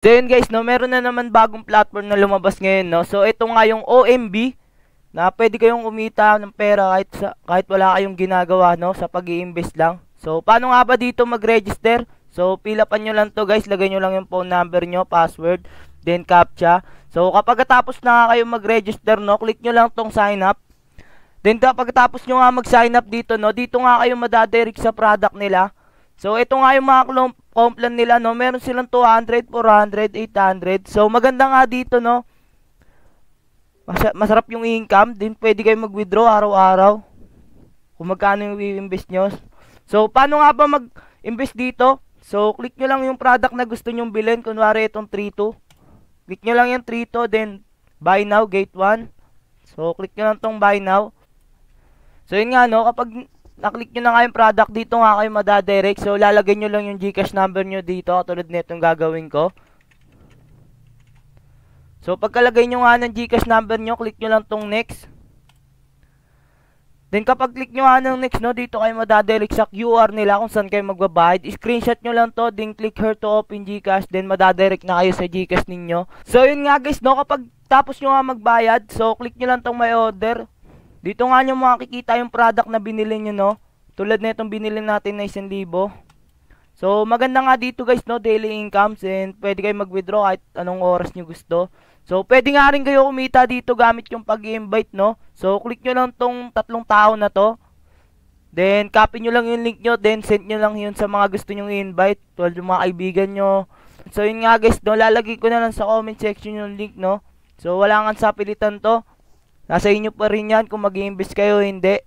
So yun guys, no, meron na naman bagong platform na lumabas ngayon, no. So ito nga yung OMB na pwede kayong kumita ng pera kahit wala kayong ginagawa, no, sa pag-i-invest lang. So paano nga ba dito mag-register? So pilapan nyo lang to guys, lagay nyo lang yung phone number nyo, password, then captcha. So kapag tapos na nga kayo mag-register, no, click nyo lang tong sign up. Then kapag tapos nyo nga mag-sign up dito, no, dito nga kayo madadirect sa product nila. So ito nga yung mga plan nila, no. Meron silang 200, 400, 800. So maganda nga dito, no. Masarap yung income. Din pwede kayo mag-withdraw araw-araw kung magkano yung i-invest nyo. So paano nga ba mag-invest dito? So click nyo lang yung product na gusto nyong bilhin. Kunwari itong 3-2. Click nyo lang yung 3-2, then buy now, gate 1. So click nyo lang tong buy now. So yun nga, no, kapag naklik nyo na nga yung product, dito nga kayo madadirect. So lalagay nyo lang yung GCash number nyo dito, katulad nitong gagawin ko. So pagkalagay nyo nga ng GCash number nyo, click nyo lang tong next. Then kapag click nyo nga ng next, no, dito kayo madadirect sa QR nila kung saan kayo magbabayad. Screenshot nyo lang to, then click here to open GCash, then madadirect na kayo sa GCash ninyo. So yun nga guys, no, kapag tapos nyo nga magbayad, so click nyo lang tong my order. Dito nga nyo makikita yung product na binili nyo, no. Tulad na itong binili natin na 1,000. So maganda nga dito guys, no, daily incomes, and pwede kayo mag-withdraw kahit anong oras nyo gusto. So pwede nga rin kayo kumita dito gamit yung pag-i-invite, no. So click nyo lang tong 3 tao na to. Then copy nyo lang yung link nyo, then send nyo lang yun sa mga gusto nyong i-invite, tulad yung mga kaibigan nyo. So yun nga guys, no, lalagay ko na lang sa comment section yung link, no. So wala nga sa pilitan to. Nasa inyo pa rin yan kung mag-i-invest kayo o hindi.